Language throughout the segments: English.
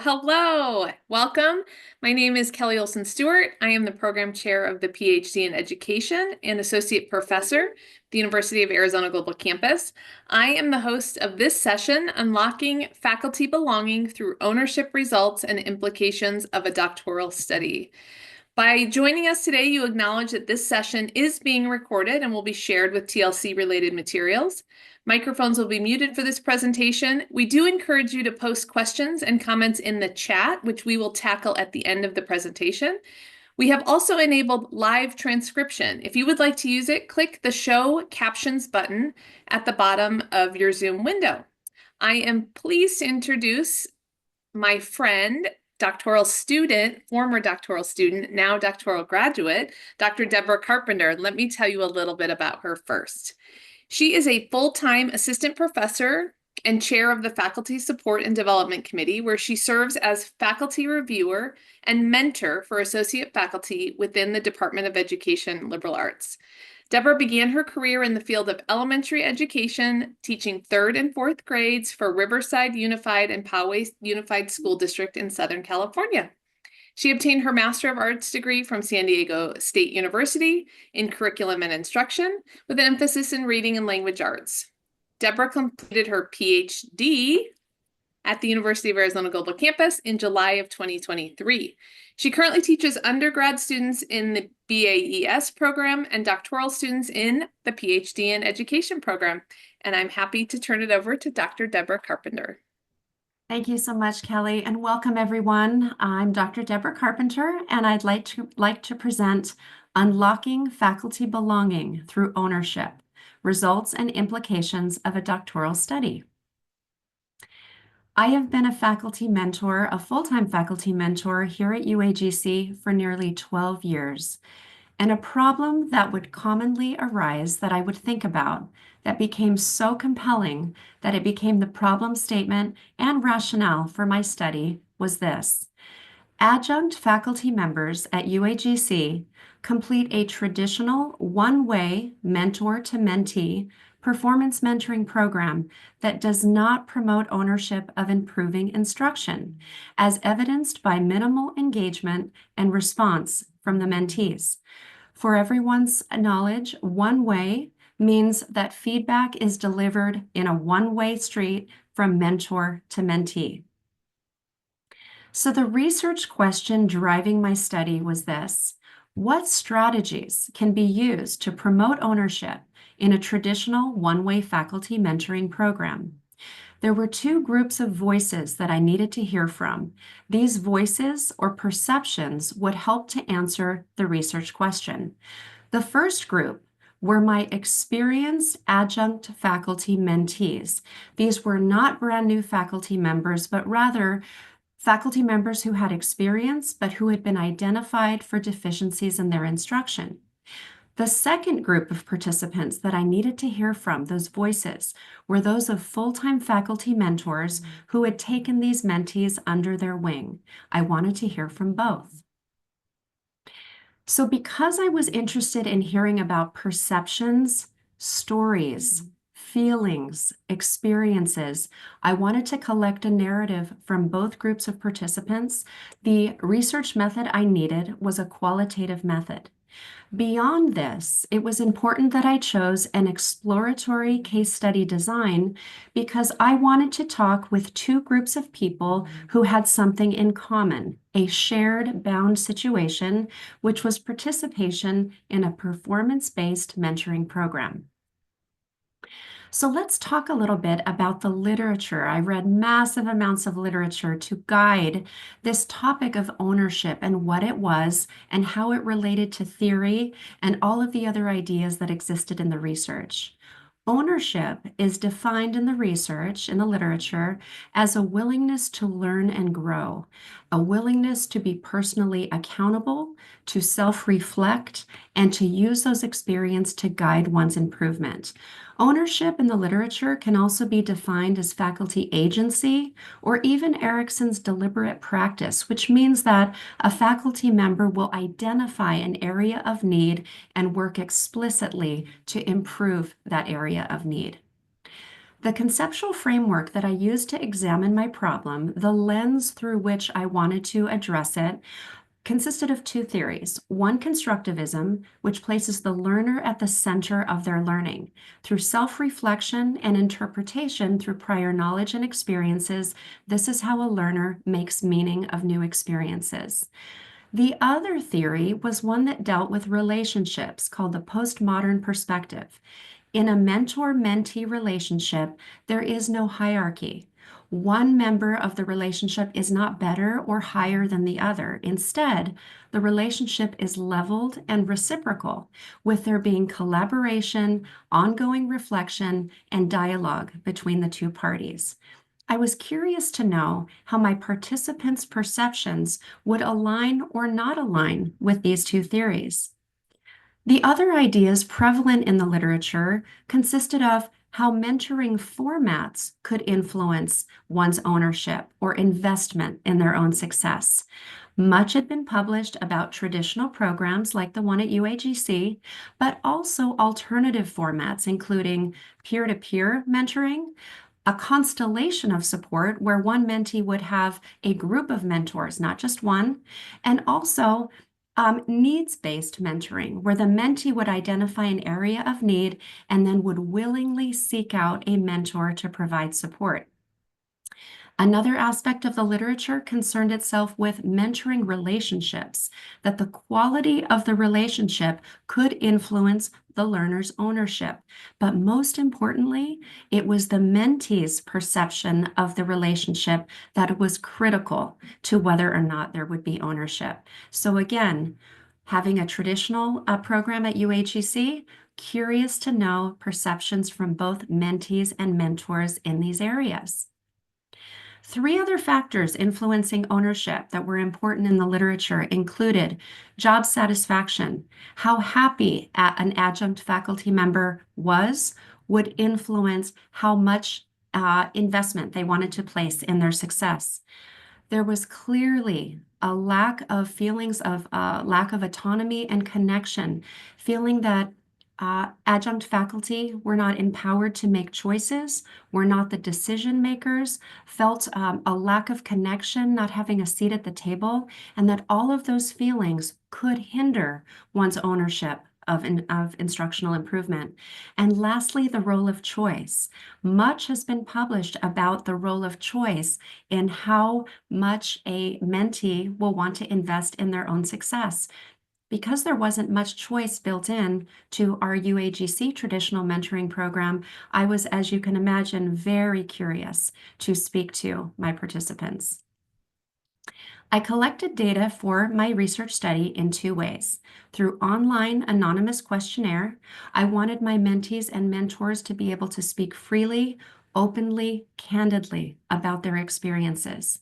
Hello, welcome. My name is Kelly Olson Stewart. I am the program chair of the PhD in Education and associate professor at the University of Arizona Global Campus. I am the host of this session, Unlocking Faculty Belonging Through Ownership Results and Implications of a Doctoral Study. By joining us today, you acknowledge that this session is being recorded and will be shared with TLC-related materials. Microphones will be muted for this presentation. We do encourage you to post questions and comments in the chat, which we will tackle at the end of the presentation. We have also enabled live transcription. If you would like to use it, click the Show Captions button at the bottom of your Zoom window. I am pleased to introduce my friend, doctoral student, former doctoral student, now doctoral graduate, Dr. Deborah Carpenter. Let me tell you a little bit about her first. She is a full-time assistant professor and chair of the Faculty Support and Development Committee, where she serves as faculty reviewer and mentor for associate faculty within the Department of Education Liberal Arts. Deborah began her career in the field of elementary education, teaching 3rd and 4th grades for Riverside Unified and Poway Unified School District in Southern California. She obtained her Master of Arts degree from San Diego State University in Curriculum and Instruction, with an emphasis in Reading and Language Arts. Deborah completed her PhD at the University of Arizona Global Campus in July of 2023. She currently teaches undergrad students in the BAES program and doctoral students in the PhD in Education program. And I'm happy to turn it over to Dr. Deborah Carpenter. Thank you so much, Kelly, and welcome everyone. I'm Dr. Deborah Carpenter, and I'd like to present Unlocking Faculty Belonging Through Ownership, Results and Implications of a Doctoral Study. I have been a faculty mentor, a full-time faculty mentor here at UAGC for nearly 12 years. And a problem that would commonly arise that I would think about that became so compelling that it became the problem statement and rationale for my study was this. Adjunct faculty members at UAGC complete a traditional one-way mentor-to-mentee performance mentoring program that does not promote ownership of improving instruction, as evidenced by minimal engagement and response from the mentees. For everyone's knowledge, one way means that feedback is delivered in a one-way street from mentor to mentee. So the research question driving my study was this: what strategies can be used to promote ownership in a traditional one-way faculty mentoring program? There were two groups of voices that I needed to hear from. These voices or perceptions would help to answer the research question. The first group were my experienced adjunct faculty mentees. These were not brand new faculty members, but rather faculty members who had experience, but who had been identified for deficiencies in their instruction. The second group of participants that I needed to hear from, those voices, were those of full-time faculty mentors who had taken these mentees under their wing. I wanted to hear from both. So because I was interested in hearing about perceptions, stories, feelings, experiences, I wanted to collect a narrative from both groups of participants. The research method I needed was a qualitative method. Beyond this, it was important that I chose an exploratory case study design because I wanted to talk with two groups of people who had something in common, a shared bound situation, which was participation in a performance-based mentoring program. So let's talk a little bit about the literature. I read massive amounts of literature to guide this topic of ownership and what it was and how it related to theory and all of the other ideas that existed in the research. Ownership is defined in the research, in the literature, as a willingness to learn and grow, a willingness to be personally accountable, to self-reflect, and to use those experiences to guide one's improvement. Ownership in the literature can also be defined as faculty agency or even Erikson's deliberate practice, which means that a faculty member will identify an area of need and work explicitly to improve that area of need. The conceptual framework that I used to examine my problem, the lens through which I wanted to address it, consisted of two theories. One, constructivism, which places the learner at the center of their learning. Through self-reflection and interpretation through prior knowledge and experiences, this is how a learner makes meaning of new experiences. The other theory was one that dealt with relationships, called the postmodern perspective. In a mentor-mentee relationship, there is no hierarchy. One member of the relationship is not better or higher than the other. Instead, the relationship is leveled and reciprocal, with there being collaboration, ongoing reflection, and dialogue between the two parties. I was curious to know how my participants' perceptions would align or not align with these two theories. The other ideas prevalent in the literature consisted of how mentoring formats could influence one's ownership or investment in their own success. Much had been published about traditional programs like the one at UAGC, but also alternative formats, including peer-to-peer mentoring, a constellation of support where one mentee would have a group of mentors, not just one, and also needs-based mentoring, where the mentee would identify an area of need and then would willingly seek out a mentor to provide support. Another aspect of the literature concerned itself with mentoring relationships, that the quality of the relationship could influence the learner's ownership. But most importantly, it was the mentee's perception of the relationship that was critical to whether or not there would be ownership. So again, having a traditional program at UAGC, curious to know perceptions from both mentees and mentors in these areas. Three other factors influencing ownership that were important in the literature included job satisfaction. How happy an adjunct faculty member would influence how much investment they wanted to place in their success. There was clearly a lack of feelings of lack of autonomy and connection, feeling that adjunct faculty were not empowered to make choices, were not the decision makers, felt a lack of connection, not having a seat at the table, and that all of those feelings could hinder one's ownership of instructional improvement. And lastly, the role of choice. Much has been published about the role of choice in how much a mentee will want to invest in their own success. Because there wasn't much choice built in to our UAGC traditional mentoring program, I was, as you can imagine, very curious to speak to my participants. I collected data for my research study in two ways. Through online anonymous questionnaire, I wanted my mentees and mentors to be able to speak freely, openly, candidly about their experiences.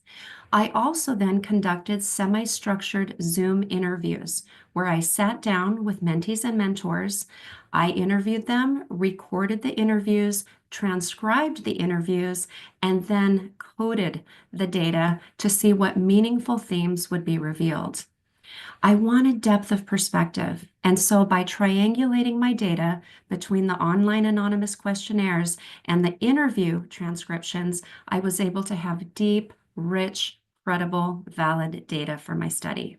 I also then conducted semi-structured Zoom interviews where I sat down with mentees and mentors. I interviewed them, recorded the interviews, transcribed the interviews, and then coded the data to see what meaningful themes would be revealed. I wanted depth of perspective, and so by triangulating my data between the online anonymous questionnaires and the interview transcriptions, I was able to have deep, rich, credible, valid data for my study.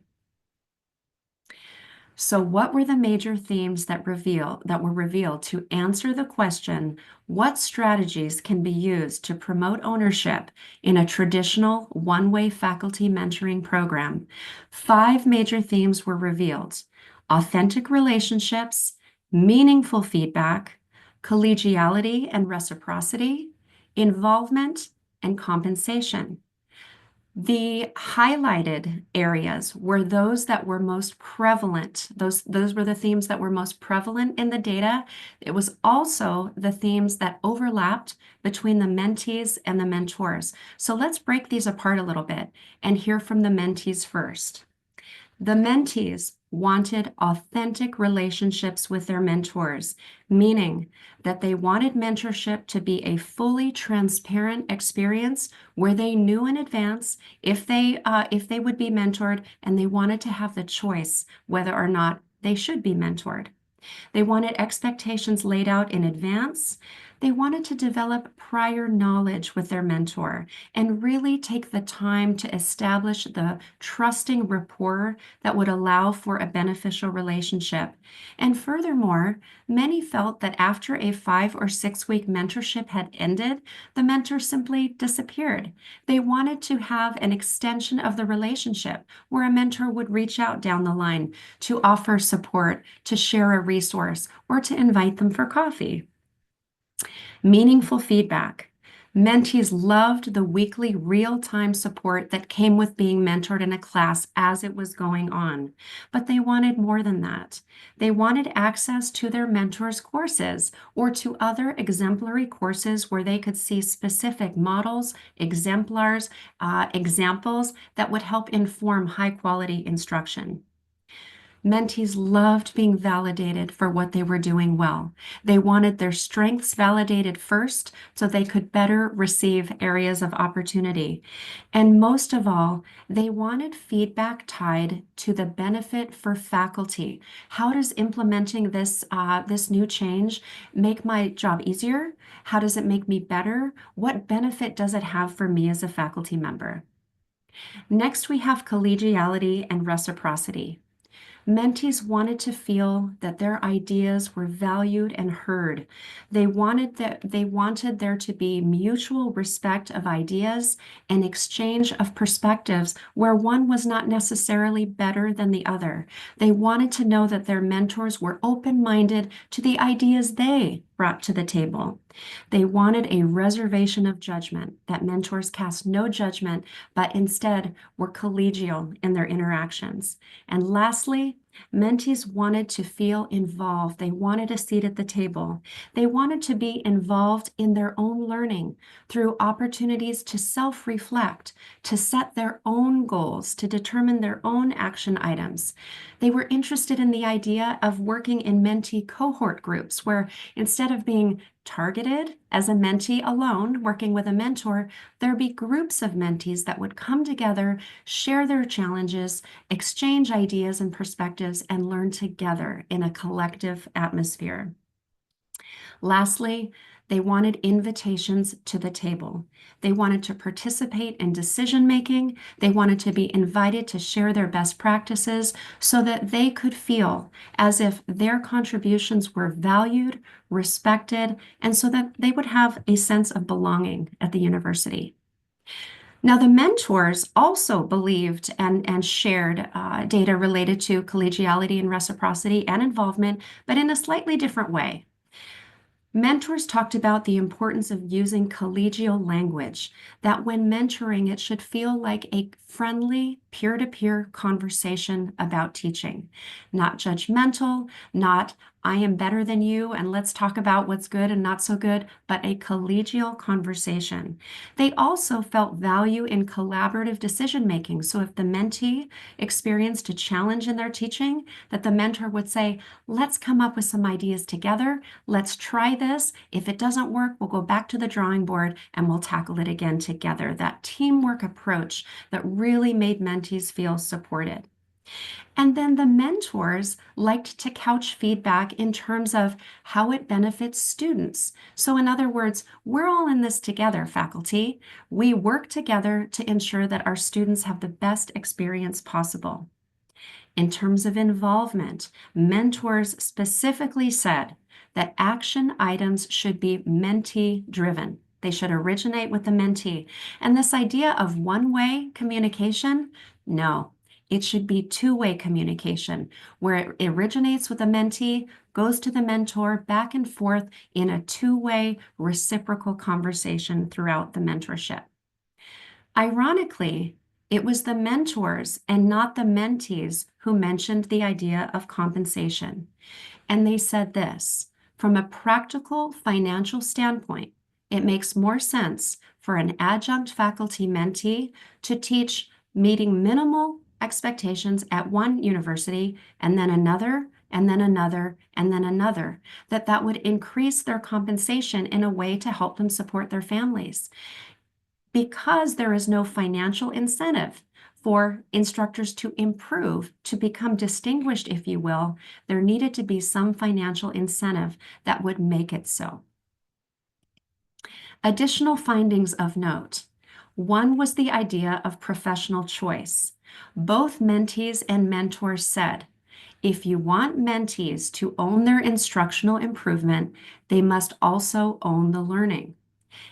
So what were the major themes that were revealed to answer the question, what strategies can be used to promote ownership in a traditional one-way faculty mentoring program? 5 major themes were revealed: authentic relationships, meaningful feedback, collegiality and reciprocity, involvement, and compensation. The highlighted areas were those that were most prevalent. Those were the themes that were most prevalent in the data. It was also the themes that overlapped between the mentees and the mentors. So let's break these apart a little bit and hear from the mentees first. The mentees wanted authentic relationships with their mentors, meaning that they wanted mentorship to be a fully transparent experience where they knew in advance if they would be mentored, and they wanted to have the choice whether or not they should be mentored. They wanted expectations laid out in advance. They wanted to develop prior knowledge with their mentor and really take the time to establish the trusting rapport that would allow for a beneficial relationship. And furthermore, many felt that after a 5 or 6 week mentorship had ended, the mentor simply disappeared. They wanted to have an extension of the relationship where a mentor would reach out down the line to offer support, to share a resource, or to invite them for coffee. Meaningful feedback. Mentees loved the weekly real-time support that came with being mentored in a class as it was going on. But they wanted more than that. They wanted access to their mentors' courses or to other exemplary courses where they could see specific models, exemplars, examples that would help inform high-quality instruction. Mentees loved being validated for what they were doing well. They wanted their strengths validated first so they could better receive areas of opportunity. And most of all, they wanted feedback tied to the benefit for faculty. How does implementing this new change make my job easier? How does it make me better? What benefit does it have for me as a faculty member? Next, we have collegiality and reciprocity. Mentees wanted to feel that their ideas were valued and heard. They wanted there to be mutual respect of ideas and exchange of perspectives where one was not necessarily better than the other. They wanted to know that their mentors were open-minded to the ideas they brought to the table. They wanted a reservation of judgment, that mentors cast no judgment, but instead were collegial in their interactions. And lastly, mentees wanted to feel involved. They wanted a seat at the table. They wanted to be involved in their own learning through opportunities to self-reflect, to set their own goals, to determine their own action items. They were interested in the idea of working in mentee cohort groups where instead of being targeted as a mentee alone, working with a mentor, there'd be groups of mentees that would come together, share their challenges, exchange ideas and perspectives, and learn together in a collective atmosphere. Lastly, they wanted invitations to the table. They wanted to participate in decision-making. They wanted to be invited to share their best practices so that they could feel as if their contributions were valued, respected, and so that they would have a sense of belonging at the university. Now, the mentors also believed and shared data related to collegiality and reciprocity and involvement, but in a slightly different way. Mentors talked about the importance of using collegial language, that when mentoring, it should feel like a friendly, peer-to-peer conversation about teaching. Not judgmental, not I am better than you and let's talk about what's good and not so good, but a collegial conversation. They also felt value in collaborative decision-making. So if the mentee experienced a challenge in their teaching, that the mentor would say, let's come up with some ideas together. Let's try this. If it doesn't work, we'll go back to the drawing board and we'll tackle it again together. That teamwork approach that really made mentees feel supported. And then the mentors liked to couch feedback in terms of how it benefits students. So in other words, we're all in this together, faculty. We work together to ensure that our students have the best experience possible. In terms of involvement, mentors specifically said that action items should be mentee-driven. They should originate with the mentee. And this idea of one-way communication, no. It should be two-way communication, where it originates with the mentee, goes to the mentor, back and forth in a two-way reciprocal conversation throughout the mentorship. Ironically, it was the mentors and not the mentees who mentioned the idea of compensation. And they said this, from a practical financial standpoint, it makes more sense for an adjunct faculty mentee to teach meeting minimal expectations at one university and then another, and then another, and then another, that would increase their compensation in a way to help them support their families. Because there is no financial incentive for instructors to improve, to become distinguished, if you will, there needed to be some financial incentive that would make it so. Additional findings of note. One was the idea of professional choice. Both mentees and mentors said, if you want mentees to own their instructional improvement, they must also own the learning.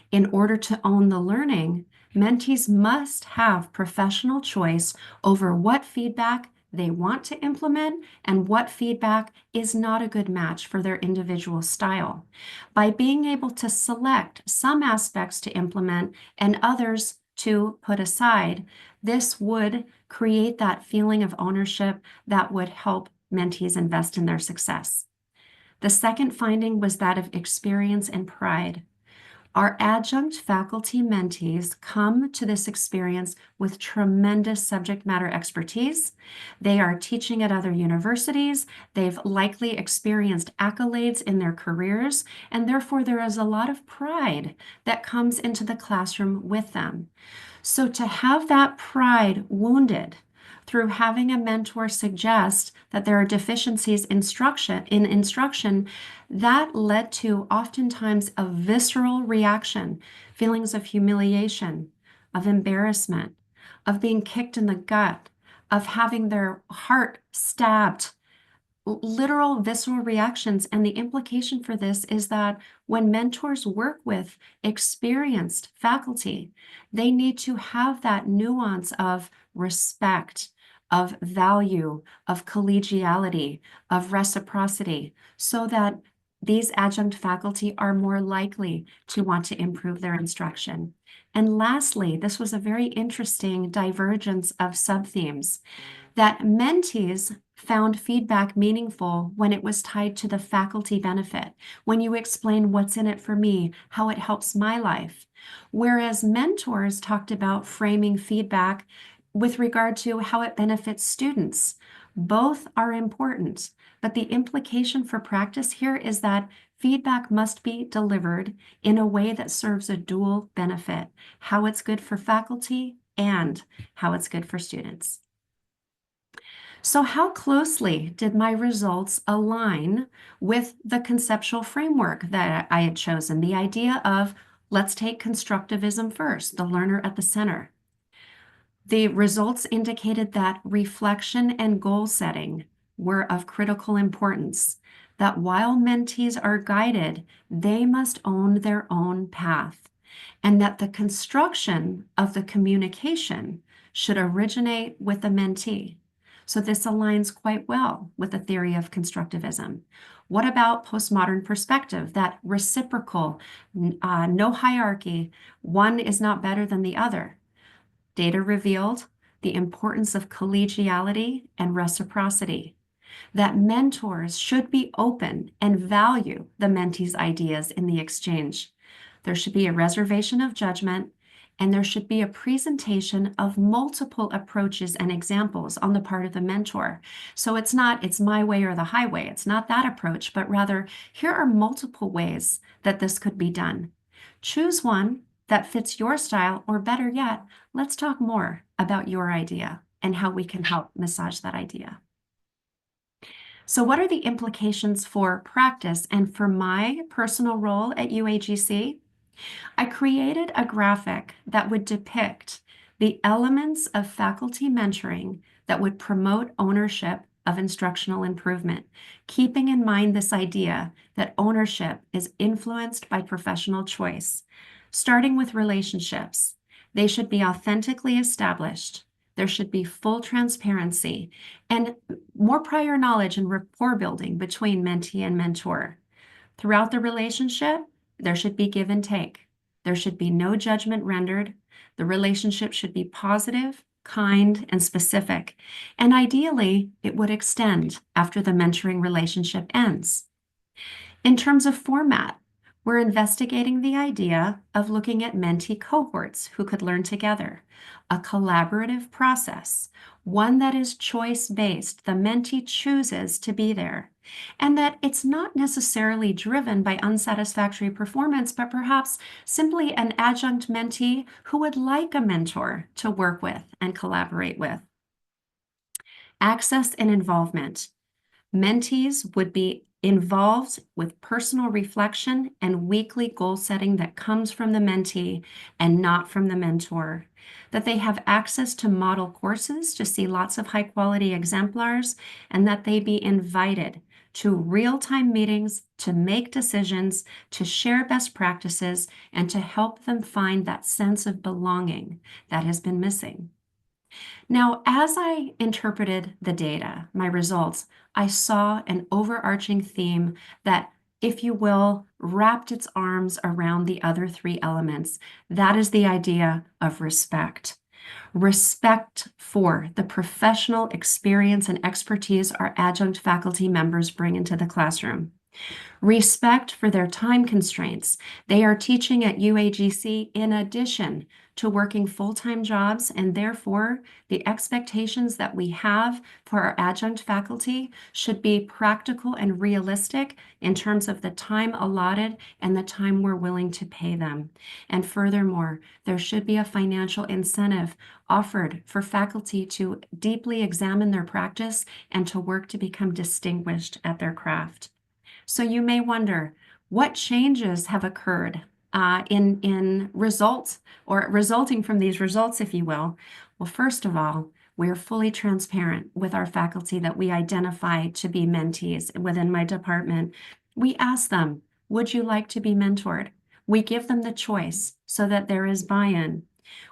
In order to own the learning, mentees must have professional choice over what feedback they want to implement and what feedback is not a good match for their individual style. By being able to select some aspects to implement and others to put aside, this would create that feeling of ownership that would help mentees invest in their success. The second finding was that of experience and pride. Our adjunct faculty mentees come to this experience with tremendous subject matter expertise. They are teaching at other universities. They've likely experienced accolades in their careers, and therefore there is a lot of pride that comes into the classroom with them. So to have that pride wounded through having a mentor suggest that there are deficiencies in instruction, that led to oftentimes a visceral reaction, feelings of humiliation, of embarrassment, of being kicked in the gut, of having their heart stabbed, literal visceral reactions. And the implication for this is that when mentors work with experienced faculty, they need to have that nuance of respect, of value, of collegiality, of reciprocity, so that these adjunct faculty are more likely to want to improve their instruction. And lastly, this was a very interesting divergence of sub-themes, that mentees found feedback meaningful when it was tied to the faculty benefit, when you explain what's in it for me, how it helps my life. Whereas mentors talked about framing feedback with regard to how it benefits students. Both are important, but the implication for practice here is that feedback must be delivered in a way that serves a dual benefit, how it's good for faculty and how it's good for students. So how closely did my results align with the conceptual framework that I had chosen? The idea of, let's take constructivism first, the learner at the center. The results indicated that reflection and goal setting were of critical importance, that while mentees are guided, they must own their own path, and that the construction of the communication should originate with the mentee. So this aligns quite well with the theory of constructivism. What about postmodern perspective, that reciprocal, no hierarchy, one is not better than the other? Data revealed the importance of collegiality and reciprocity, that mentors should be open and value the mentee's ideas in the exchange. There should be a reservation of judgment, and there should be a presentation of multiple approaches and examples on the part of the mentor. So it's not, it's my way or the highway. It's not that approach, but rather, here are multiple ways that this could be done. Choose one that fits your style, or better yet, let's talk more about your idea and how we can help massage that idea. So what are the implications for practice and for my personal role at UAGC? I created a graphic that would depict the elements of faculty mentoring that would promote ownership of instructional improvement, keeping in mind this idea that ownership is influenced by professional choice. Starting with relationships, they should be authentically established. There should be full transparency and more prior knowledge and rapport building between mentee and mentor. Throughout the relationship, there should be give and take. There should be no judgment rendered. The relationship should be positive, kind, and specific. And ideally, it would extend after the mentoring relationship ends. In terms of format, we're investigating the idea of looking at mentee cohorts who could learn together, a collaborative process, one that is choice-based. The mentee chooses to be there, and that it's not necessarily driven by unsatisfactory performance, but perhaps simply an adjunct mentee who would like a mentor to work with and collaborate with. Access and involvement. Mentees would be involved with personal reflection and weekly goal setting that comes from the mentee and not from the mentor. That they have access to model courses to see lots of high quality exemplars, and that they be invited to real-time meetings to make decisions, to share best practices, and to help them find that sense of belonging that has been missing. Now, as I interpreted the data, my results, I saw an overarching theme that, if you will, wrapped its arms around the other three elements. That is the idea of respect. Respect for the professional experience and expertise our adjunct faculty members bring into the classroom. Respect for their time constraints. They are teaching at UAGC in addition to working full-time jobs, and therefore the expectations that we have for our adjunct faculty should be practical and realistic in terms of the time allotted and the time we're willing to pay them. And furthermore, there should be a financial incentive offered for faculty to deeply examine their practice and to work to become distinguished at their craft. So you may wonder, what changes have occurred in results or resulting from these results, if you will? Well, first of all, we're fully transparent with our faculty that we identify to be mentees within my department. We ask them, would you like to be mentored? We give them the choice so that there is buy-in.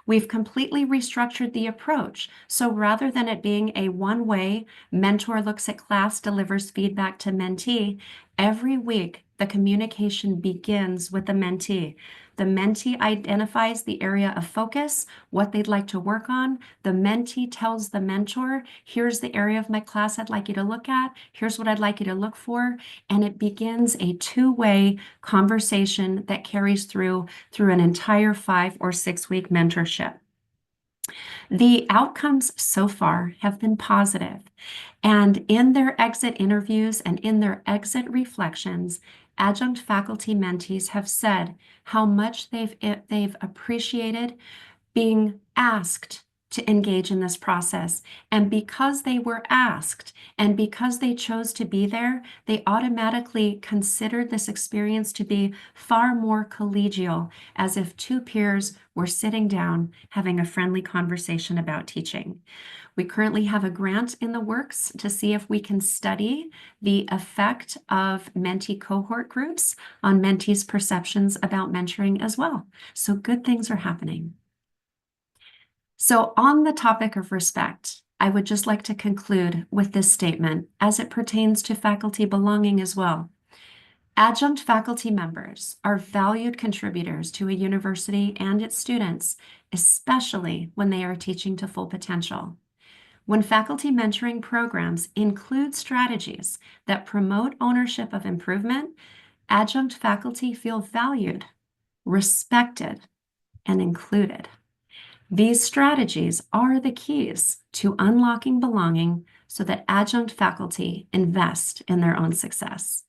We've completely restructured the approach. So rather than it being a one-way, mentor looks at class, delivers feedback to mentee, every week the communication begins with the mentee. The mentee identifies the area of focus, what they'd like to work on. The mentee tells the mentor, here's the area of my class I'd like you to look at. Here's what I'd like you to look for. And it begins a two-way conversation that carries through an entire 5 or 6 week mentorship. The outcomes so far have been positive, and in their exit interviews and in their exit reflections, adjunct faculty mentees have said how much they've appreciated being asked to engage in this process. And because they were asked and because they chose to be there, they automatically considered this experience to be far more collegial, as if two peers were sitting down having a friendly conversation about teaching. We currently have a grant in the works to see if we can study the effect of mentee cohort groups on mentees' perceptions about mentoring as well. So good things are happening. So on the topic of respect, I would just like to conclude with this statement as it pertains to faculty belonging as well. Adjunct faculty members are valued contributors to a university and its students, especially when they are teaching to full potential. When faculty mentoring programs include strategies that promote ownership of improvement, adjunct faculty feel valued, respected, and included. These strategies are the keys to unlocking belonging so that adjunct faculty invest in their own success.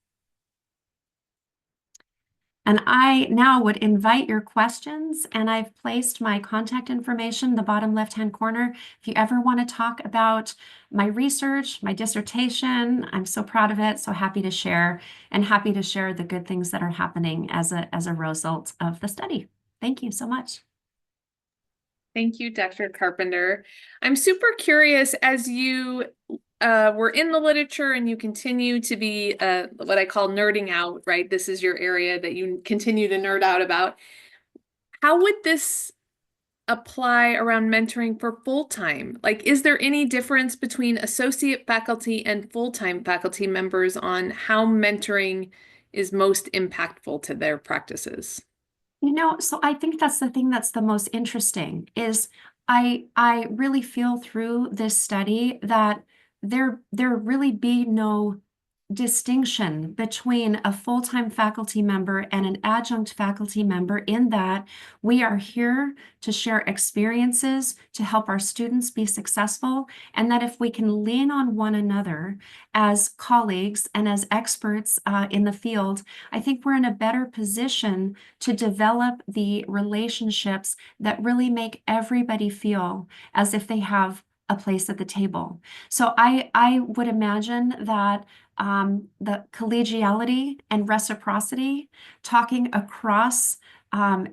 And I now would invite your questions, and I've placed my contact information in the bottom left-hand corner. If you ever want to talk about my research, my dissertation, I'm so proud of it, so happy to share, and happy to share the good things that are happening as a result of the study. Thank you so much. Thank you, Dr. Carpenter. I'm super curious, as you were in the literature and you continue to be what I call nerding out, right? This is your area that you continue to nerd out about. How would this apply around mentoring for full-time? Like, is there any difference between associate faculty and full-time faculty members on how mentoring is most impactful to their practices? So I think that's the thing that's the most interesting is I really feel through this study that there really be no distinction between a full-time faculty member and an adjunct faculty member, in that we are here to share experiences to help our students be successful, and that if we can lean on one another as colleagues and as experts in the field, I think we're in a better position to develop the relationships that really make everybody feel as if they have a place at the table. So I would imagine that the collegiality and reciprocity, talking across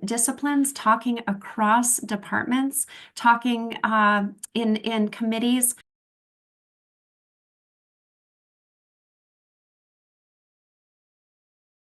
disciplines, talking across departments, talking in committees